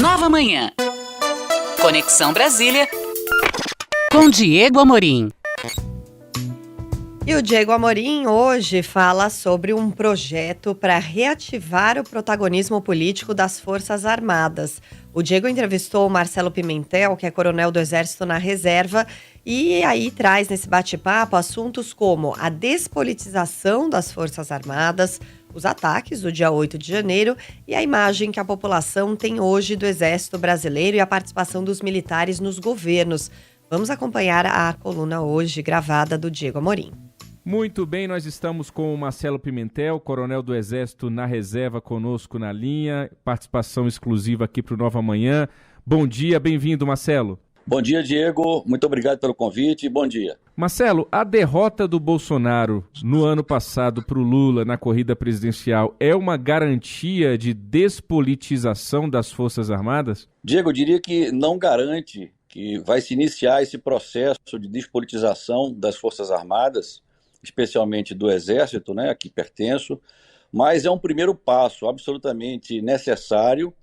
Nova Manhã. Conexão Brasília com Diego Amorim. E o Diego Amorim hoje fala sobre um projeto para reativar o protagonismo político das Forças Armadas. O Diego entrevistou o Marcelo Pimentel, que é coronel do Exército na reserva, e aí traz nesse bate-papo assuntos como a despolitização das Forças Armadas, os ataques do dia 8 de janeiro e a imagem que a população tem hoje do Exército Brasileiro e a participação dos militares nos governos. Vamos acompanhar a coluna hoje gravada do Diego Amorim. Muito bem, nós estamos com o Marcelo Pimentel, coronel do Exército na reserva, conosco na linha, participação exclusiva aqui para o Nova Manhã. Bom dia, bem-vindo, Marcelo. Bom dia, Diego. Muito obrigado pelo convite. Bom dia. Marcelo, a derrota do Bolsonaro no ano passado para o Lula na corrida presidencial é uma garantia de despolitização das Forças Armadas? Diego, eu diria que não garante que vai se iniciar esse processo de despolitização das Forças Armadas, especialmente do Exército, a que pertenço, mas é um primeiro passo absolutamente necessário,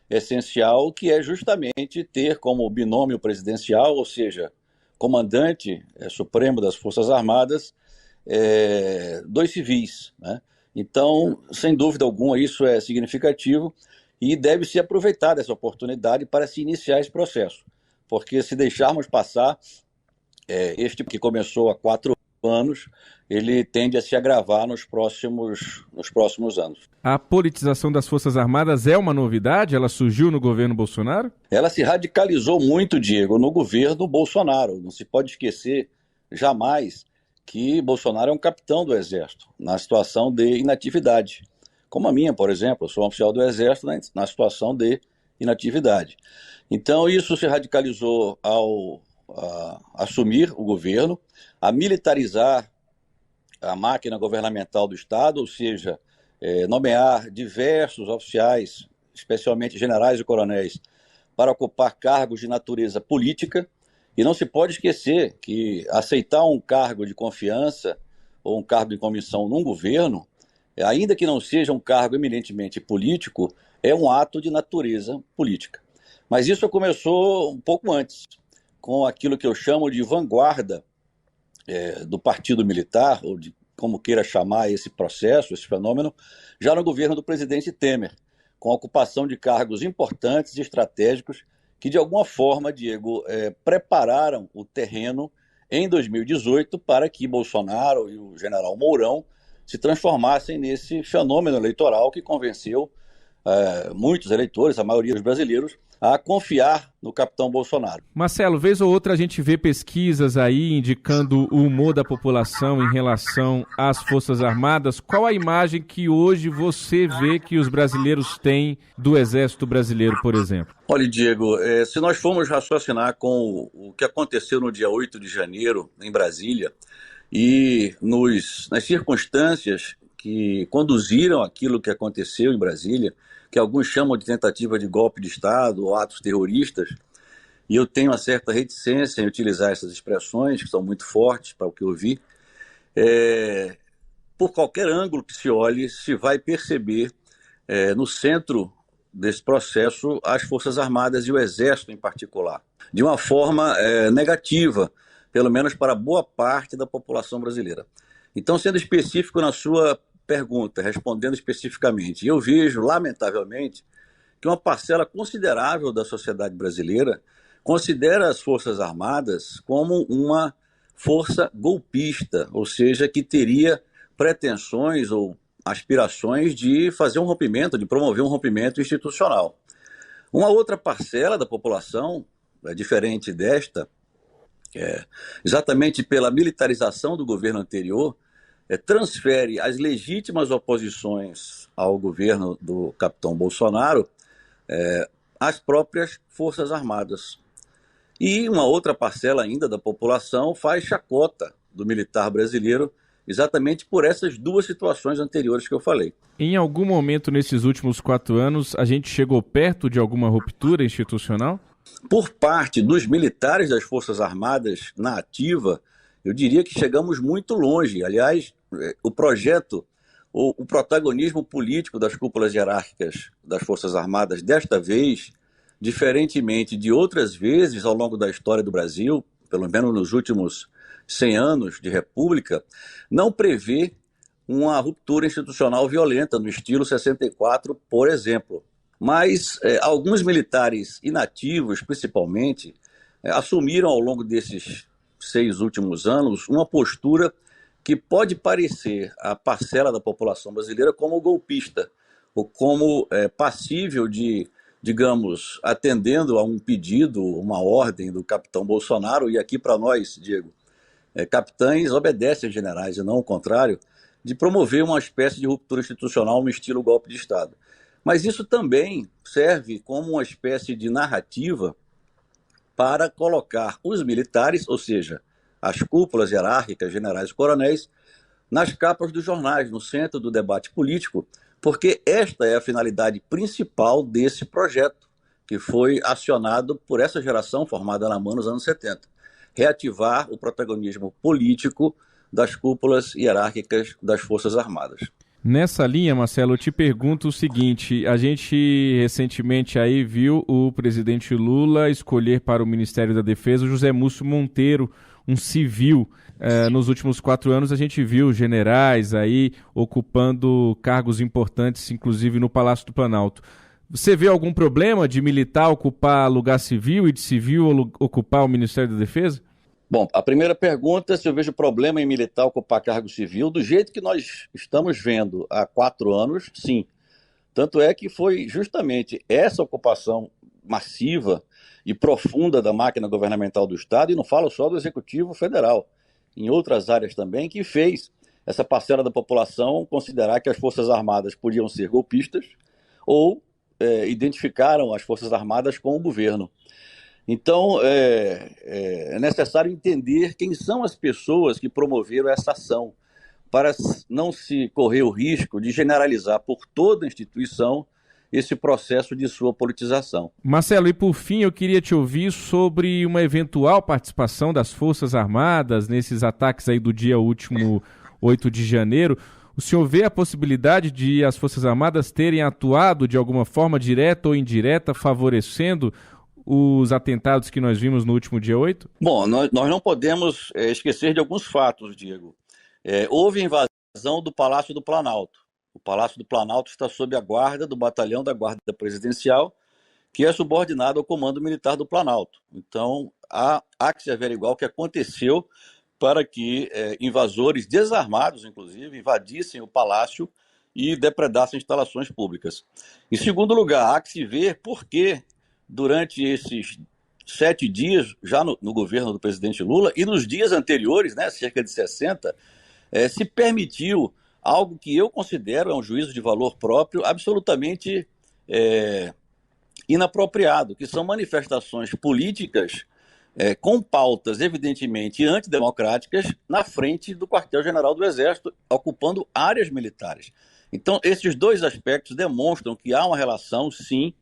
essencial, que é justamente ter como binômio presidencial, ou seja, comandante supremo das Forças Armadas, dois civis, Então, sem dúvida alguma, isso é significativo e deve se aproveitar dessa oportunidade para se iniciar esse processo, porque se deixarmos passar, este que começou há 4 anos, ele tende a se agravar nos próximos anos. A politização das Forças Armadas é uma novidade? Ela surgiu no governo Bolsonaro? Ela se radicalizou muito, Diego, no governo Bolsonaro. Não se pode esquecer jamais que Bolsonaro é um capitão do Exército, na situação de inatividade. Como a minha, por exemplo, eu sou um oficial do Exército na situação de inatividade. Então isso se radicalizou ao assumir o governo, a militarizar a máquina governamental do Estado, ou seja, nomear diversos oficiais, especialmente generais e coronéis, para ocupar cargos de natureza política. E não se pode esquecer que aceitar um cargo de confiança ou um cargo de comissão num governo, ainda que não seja um cargo eminentemente político, é um ato de natureza política. Mas isso começou um pouco antes, com aquilo que eu chamo de vanguarda do Partido Militar, ou de como queira chamar esse processo, esse fenômeno, já no governo do presidente Temer, com a ocupação de cargos importantes e estratégicos que, de alguma forma, Diego, prepararam o terreno em 2018 para que Bolsonaro e o general Mourão se transformassem nesse fenômeno eleitoral que convenceu muitos eleitores, a maioria dos brasileiros, a confiar no capitão Bolsonaro. Marcelo, vez ou outra a gente vê pesquisas aí indicando o humor da população em relação às Forças Armadas. Qual a imagem que hoje você vê que os brasileiros têm do Exército Brasileiro, por exemplo? Olha, Diego, se nós formos raciocinar com o que aconteceu no dia 8 de janeiro em Brasília e nas circunstâncias que conduziram aquilo que aconteceu em Brasília, que alguns chamam de tentativa de golpe de Estado ou atos terroristas, e eu tenho uma certa reticência em utilizar essas expressões, que são muito fortes para o que eu vi. Por qualquer ângulo que se olhe, se vai perceber no centro desse processo as Forças Armadas e o Exército em particular, de uma forma negativa, pelo menos para boa parte da população brasileira. Então, sendo específico na sua pergunta, respondendo especificamente, eu vejo, lamentavelmente, que uma parcela considerável da sociedade brasileira considera as Forças Armadas como uma força golpista, ou seja, que teria pretensões ou aspirações de fazer um rompimento, de promover um rompimento institucional. Uma outra parcela da população, diferente desta, exatamente pela militarização do governo anterior, transfere as legítimas oposições ao governo do capitão Bolsonaro às próprias Forças Armadas. E uma outra parcela ainda da população faz chacota do militar brasileiro exatamente por essas duas situações anteriores que eu falei. Em algum momento nesses últimos 4 anos, a gente chegou perto de alguma ruptura institucional? Por parte dos militares das Forças Armadas na ativa, eu diria que chegamos muito longe. Aliás, o projeto, o protagonismo político das cúpulas hierárquicas das Forças Armadas, desta vez, diferentemente de outras vezes ao longo da história do Brasil, pelo menos nos últimos 100 anos de república, não prevê uma ruptura institucional violenta no estilo 64, por exemplo. Mas alguns militares inativos, principalmente, assumiram ao longo desses 6 últimos anos uma postura que pode parecer à parcela da população brasileira como golpista, ou como passível de, digamos, atendendo a um pedido, uma ordem do capitão Bolsonaro, e aqui para nós, Diego, capitães obedecem a generais e não o contrário, de promover uma espécie de ruptura institucional no estilo golpe de Estado. Mas isso também serve como uma espécie de narrativa para colocar os militares, ou seja, as cúpulas hierárquicas, generais e coronéis, nas capas dos jornais, no centro do debate político, porque esta é a finalidade principal desse projeto, que foi acionado por essa geração formada na MAN nos anos 70. Reativar o protagonismo político das cúpulas hierárquicas das Forças Armadas. Nessa linha, Marcelo, eu te pergunto o seguinte: a gente recentemente aí viu o presidente Lula escolher para o Ministério da Defesa o José Múcio Monteiro, um civil. Nos últimos 4 anos a gente viu generais aí ocupando cargos importantes, inclusive no Palácio do Planalto. Você vê algum problema de militar ocupar lugar civil e de civil ocupar o Ministério da Defesa? Bom, a primeira pergunta, se eu vejo problema em militar ocupar cargo civil, do jeito que nós estamos vendo há 4 anos, sim. Tanto é que foi justamente essa ocupação massiva e profunda da máquina governamental do Estado, e não falo só do Executivo Federal, em outras áreas também, que fez essa parcela da população considerar que as Forças Armadas podiam ser golpistas ou identificaram as Forças Armadas com o governo. Então, é necessário entender quem são as pessoas que promoveram essa ação, para não se correr o risco de generalizar por toda a instituição esse processo de sua politização. Marcelo, e por fim eu queria te ouvir sobre uma eventual participação das Forças Armadas nesses ataques aí do dia último 8 de janeiro. O senhor vê a possibilidade de as Forças Armadas terem atuado de alguma forma direta ou indireta, favorecendo os atentados que nós vimos no último dia 8? Bom, nós não podemos esquecer de alguns fatos, Diego. Houve invasão do Palácio do Planalto. O Palácio do Planalto está sob a guarda do Batalhão da Guarda Presidencial, que é subordinado ao Comando Militar do Planalto. Então, há que se averiguar o que aconteceu para que invasores desarmados, inclusive, invadissem o palácio e depredassem instalações públicas. Em segundo lugar, há que se ver por que, durante esses 7 dias, já no governo do presidente Lula, e nos dias anteriores, cerca de 60, se permitiu algo que eu considero, um juízo de valor próprio, absolutamente inapropriado, que são manifestações políticas com pautas evidentemente antidemocráticas na frente do quartel-general do Exército, ocupando áreas militares. Então, esses 2 aspectos demonstram que há uma relação, sim,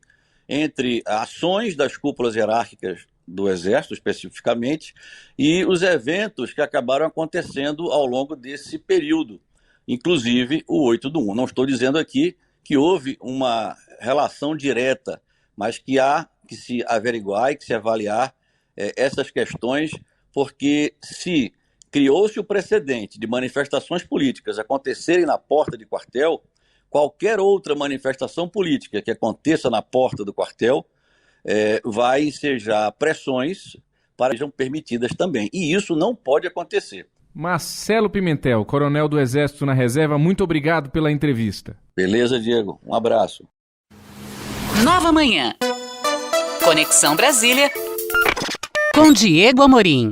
entre ações das cúpulas hierárquicas do Exército, especificamente, e os eventos que acabaram acontecendo ao longo desse período, inclusive o 8/1. Não estou dizendo aqui que houve uma relação direta, mas que há que se averiguar e que se avaliar essas questões, porque se criou-se o precedente de manifestações políticas acontecerem na porta de quartel, qualquer outra manifestação política que aconteça na porta do quartel vai ensejar pressões para que sejam permitidas também. E isso não pode acontecer. Marcelo Pimentel, coronel do Exército na Reserva, muito obrigado pela entrevista. Beleza, Diego. Um abraço. Nova Manhã. Conexão Brasília com Diego Amorim.